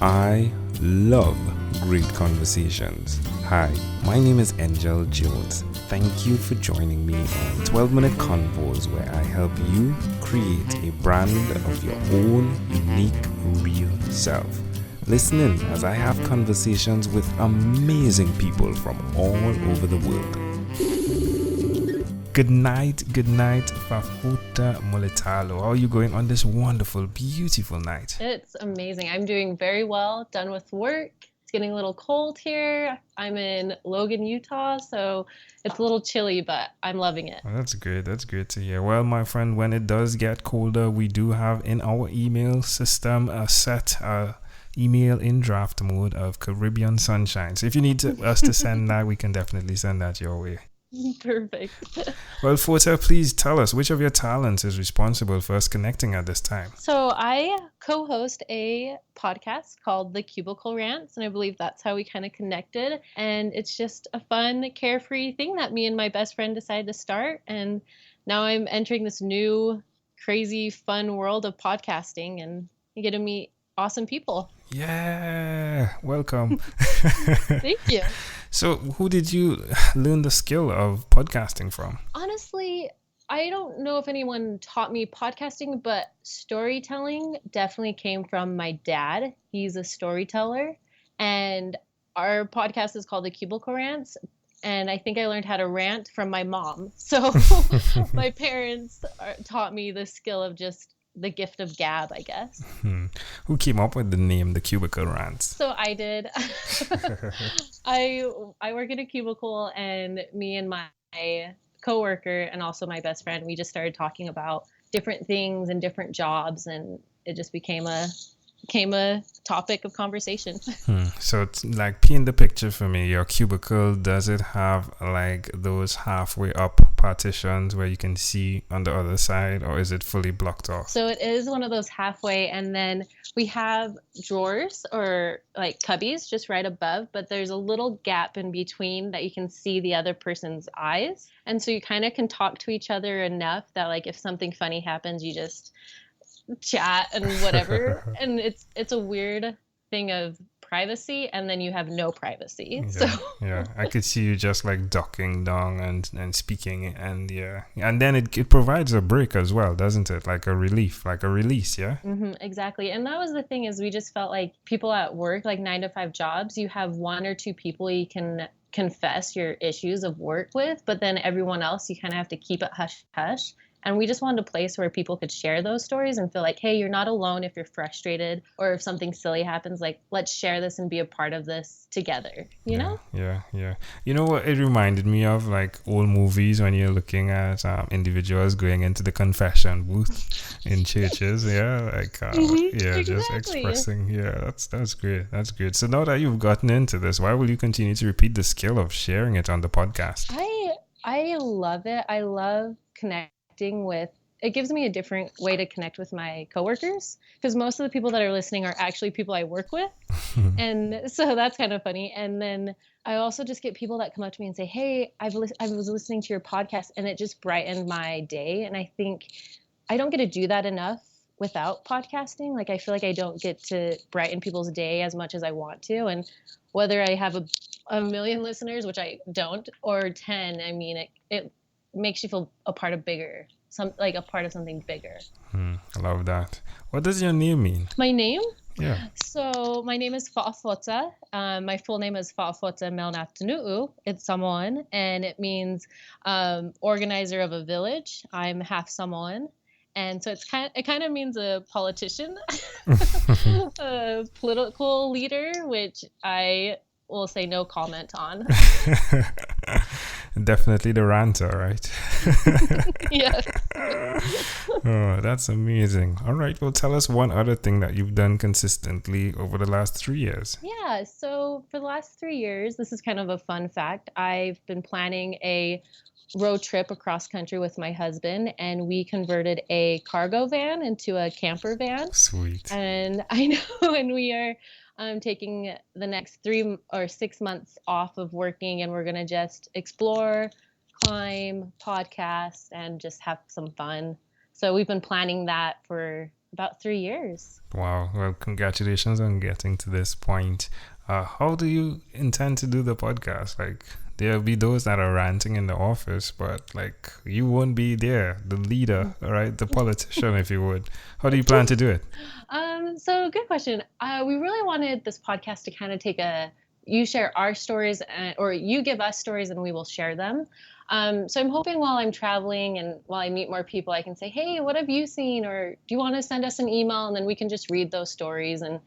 I love great conversations. Hi, my name is Angel Jones. Thank you for joining me on 12-minute convos where I help you create a brand of your own unique, real self. Listen in as I have conversations with amazing people from all over the world. Good night, Fota Mulitalo. How are you going on this wonderful, beautiful night? It's amazing. I'm doing very well, done with work. It's getting a little cold here. I'm in Logan, Utah, so it's a little chilly, but I'm loving it. Well, that's good. That's good to hear. Well, my friend, when it does get colder, we do have in our email system a set email in draft mode of Caribbean sunshine. So if you need us to send that, we can definitely send that your way. Perfect. Well, Fota, please tell us which of your talents is responsible for us connecting at this time. So I co-host a podcast called the Cubicle Rants, and I believe that's how we kind of connected. And it's just a fun, carefree thing that me and my best friend decided to start. And now I'm entering this new, crazy, fun world of podcasting, and I get to meet awesome people. Yeah, welcome. Thank you. So, who did you learn the skill of podcasting from? Honestly, I don't know if anyone taught me podcasting, but storytelling definitely came from my dad. He's a storyteller, and our podcast is called the Cubicle Rants. And I think I learned how to rant from my mom. So my parents taught me the skill of just the gift of gab, I guess. Who came up with the name the Cubicle Rants? So I did. I work in a cubicle, and me and my coworker and also my best friend, we just started talking about different things and different jobs, and it just became a topic of conversation. So it's like paint the picture for me. Your cubicle, does it have like those halfway up partitions where you can see on the other side, or is it fully blocked off? So it is one of those halfway, and then we have drawers or like cubbies just right above, but there's a little gap in between that you can see the other person's eyes. And so you kind of can talk to each other enough that like if something funny happens, you just chat and whatever. And it's a weird thing of privacy, and then you have no privacy. Yeah, I could see you just like ducking down and speaking, and and then it provides a break as well, doesn't it? Like a relief, like a release. Exactly. And that was the thing, is we just felt like people at work, like 9-to-5 jobs, you have one or two people you can confess your issues of work with, but then everyone else you kind of have to keep it hush hush. And we just wanted a place where people could share those stories and feel like, hey, you're not alone if you're frustrated or if something silly happens. Like, let's share this and be a part of this together, you know? Yeah. You know what it reminded me of? Like old movies when you're looking at individuals going into the confession booth in churches. Exactly. Just expressing. Yeah, that's great. That's great. So now that you've gotten into this, why will you continue to repeat the skill of sharing it on the podcast? I love it. I love connecting with, it gives me a different way to connect with my coworkers, because most of the people that are listening are actually people I work with. And so that's kind of funny. And then I also just get people that come up to me and say, hey, I was listening to your podcast, and it just brightened my day. And I think I don't get to do that enough without podcasting. Like, I feel like I don't get to brighten people's day as much as I want to. And whether I have a million listeners, which I don't, or 10, I mean, it makes you feel a part of something bigger. I love that. What does your name mean? My name? Yeah. So my name is Fota. My full name is Fota Melnatanuu. It's Samoan, and it means organizer of a village. I'm half Samoan. And so it kind of means a politician, a political leader, which I will say no comment on. Definitely the ranter, right? Yes. Oh, that's amazing. All right, well, tell us one other thing that you've done consistently over the last 3 years. Yeah, so for the last 3 years, this is kind of a fun fact. I've been planning a road trip across country with my husband, and we converted a cargo van into a camper van. Sweet. And I know, and we are taking the next 3 or 6 months off of working, and we're going to just explore, climb, podcast, and just have some fun. So we've been planning that for about 3 years. Wow. Well, congratulations on getting to this point. How do you intend to do the podcast? Like, there'll be those that are ranting in the office, but like you won't be there, the leader, right? The politician, if you would. How do you plan to do it? So good question. We really wanted this podcast to kind of you share our stories or you give us stories and we will share them. So I'm hoping while I'm traveling and while I meet more people, I can say, hey, what have you seen? Or do you want to send us an email? And then we can just read those stories. And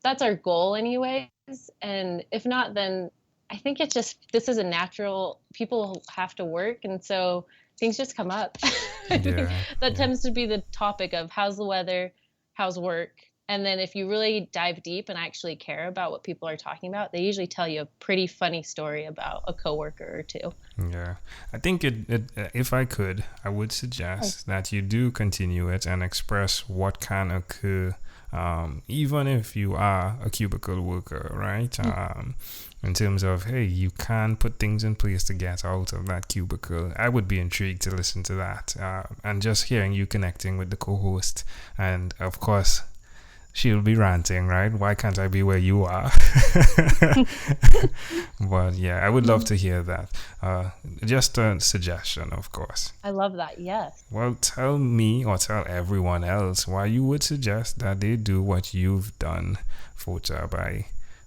that's our goal anyways. And if not, then I think this is a natural, people have to work. And so things just come up. I think that tends to be the topic of how's the weather, how's work. And then if you really dive deep and actually care about what people are talking about, they usually tell you a pretty funny story about a coworker or two. Yeah. I think if I could, I would suggest that you do continue it and express what can occur, even if you are a cubicle worker, right? In terms of, hey, you can put things in place to get out of that cubicle. I would be intrigued to listen to that. And just hearing you connecting with the co-host. And of course, she'll be ranting, right? Why can't I be where you are? But yeah, I would love to hear that. Just a suggestion, of course. I love that, yes. Well, tell me or tell everyone else why you would suggest that they do what you've done, Fota,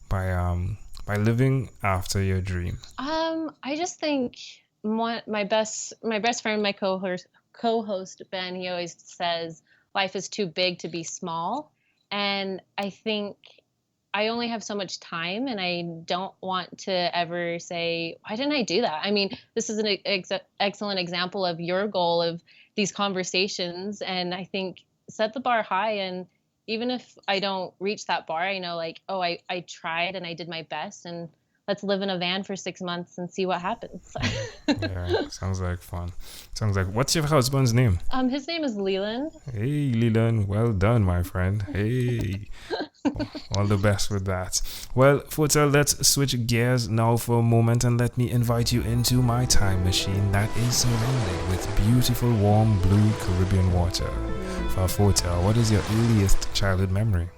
by living after your dream. I just think my best friend, my co-host Ben, he always says life is too big to be small. And I think I only have so much time and I don't want to ever say, why didn't I do that? I mean, this is an excellent example of your goal of these conversations. And I think set the bar high. And even if I don't reach that bar, I know like, oh, I tried and I did my best. And let's live in a van for 6 months and see what happens. Yeah, sounds like fun. What's your husband's name? His name is Leland. Hey, Leland. Well done, my friend. Hey. All the best with that. Well, Fota, let's switch gears now for a moment and let me invite you into my time machine that is surrounded with beautiful, warm, blue Caribbean water. For Fota, what is your earliest childhood memory?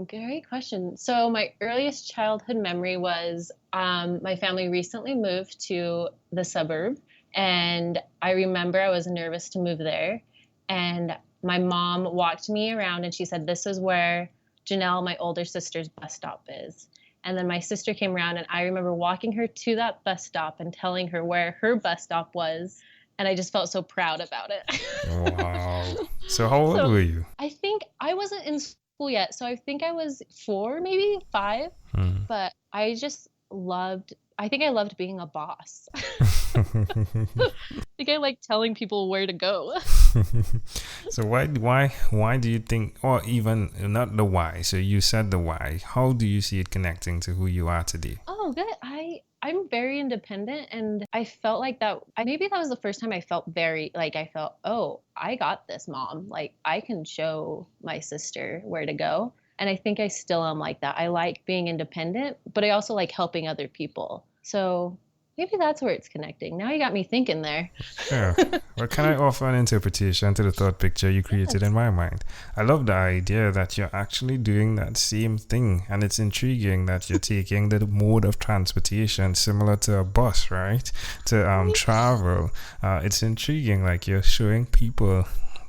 Great question. So my earliest childhood memory was my family recently moved to the suburb, and I remember I was nervous to move there, and my mom walked me around and she said, this is where Janelle, my older sister's bus stop is. And then my sister came around and I remember walking her to that bus stop and telling her where her bus stop was. And I just felt so proud about it. Wow. So how old were you? I think I wasn't in school yet. So I think I was 4, maybe 5. But I think I loved being a boss. I think I like telling people where to go. So why do you think, or even not the why, so you said the why, how do you see it connecting to who you are today? Oh, good. I'm very independent, and I felt like that, maybe that was the first time I felt oh, I got this, Mom. Like, I can show my sister where to go. And I think I still am like that. I like being independent, but I also like helping other people. So maybe that's where it's connecting. Now you got me thinking there. Yeah. Well, can I offer an interpretation to the thought picture you created in my mind? I love the idea that you're actually doing that same thing. And it's intriguing that you're taking the mode of transportation similar to a bus, right? To travel. It's intriguing, like you're showing people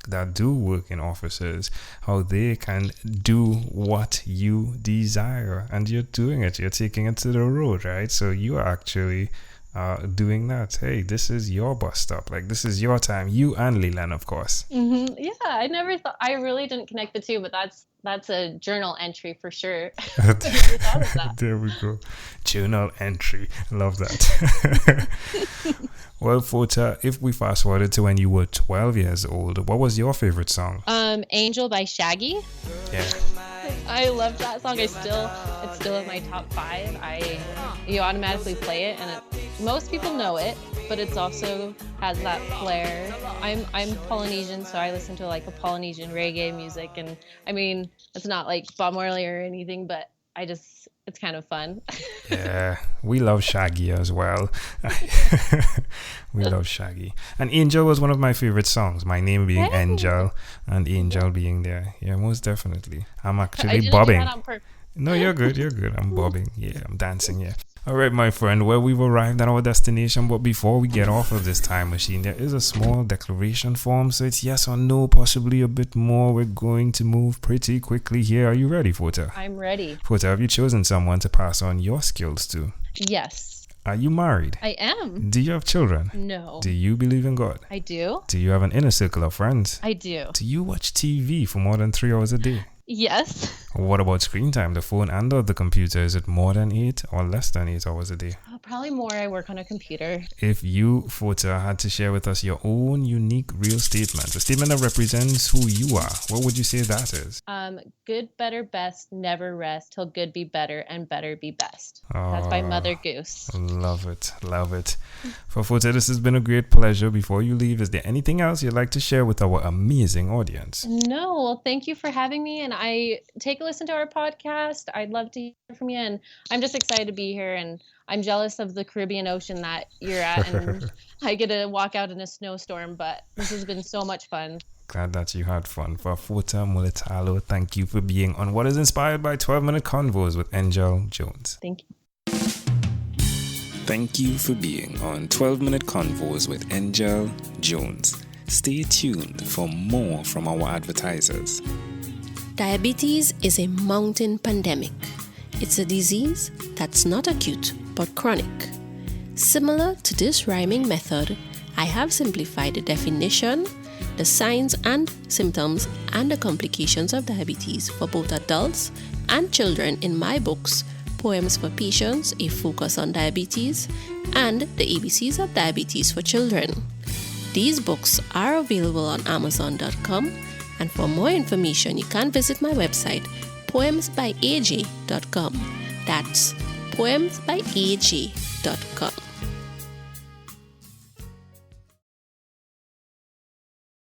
that do work in offices how they can do what you desire, and you're doing it, you're taking it to the road, right? So you are actually doing that. Hey, this is your bus stop, like this is your time, you and Leland, of course. Yeah, I really didn't connect the two, but that's a journal entry for sure. There we go. Journal entry. Love that. Well, Fota, if we fast forwarded to when you were 12 years old, what was your favorite song? Angel by Shaggy. Yeah. I love that song. it's still in my top 5. You automatically play it, and most people know it, but it's also has that flair. I'm Polynesian, so I listen to like a Polynesian reggae music, and I mean, it's not like Bob Marley or anything, but it's kind of fun. Yeah, we love Shaggy as well. We love Shaggy. And Angel was one of my favorite songs. My name being Hey. Angel and Angel being there. Yeah, most definitely. I'm I actually didn't do bobbing. that on purpose. No, you're good. You're good. I'm bobbing. Yeah, I'm dancing. Yeah. All right, my friend. Well, we've arrived at our destination, but before we get off of this time machine, there is a small declaration form. So it's yes or no, possibly a bit more. We're going to move pretty quickly here. Are you ready, Fota? I'm ready. Fota, have you chosen someone to pass on your skills to? Yes, Are you married? I am. Do you have children? No. Do you believe in God? I do. Do you have an inner circle of friends? I do. Do you watch TV for more than 3 hours a day? Yes. What about screen time? The phone and or the computer, is it more than 8 or less than 8 hours a day? Probably more. I work on a computer. If you, Fota, had to share with us your own unique real statement, a statement that represents who you are, what would you say that is? Good, better, best, never rest till good be better and better be best. That's by Mother Goose. Love it. Love it. For Fota, this has been a great pleasure. Before you leave, is there anything else you'd like to share with our amazing audience? No, well, thank you for having me. And I take a listen to our podcast. I'd love to hear from you. And I'm just excited to be here. And I'm jealous of the Caribbean Ocean that you're at. And I get to walk out in a snowstorm. But this has been so much fun. Glad that you had fun. For Fota Mulitalo, thank you for being on what is inspired by 12-minute Convos with Angel Jones. Thank you. Thank you for being on 12-minute Convos with Angel Jones. Stay tuned for more from our advertisers. Diabetes is a mountain pandemic. It's a disease that's not acute but chronic. Similar to this rhyming method, I have simplified the definition, the signs and symptoms, and the complications of diabetes for both adults and children in my books, Poems for Patients, A Focus on Diabetes, and The ABCs of Diabetes for Children. These books are available on Amazon.com, and for more information, you can visit my website, poemsbyaj.com. That's poemsbyaj.com.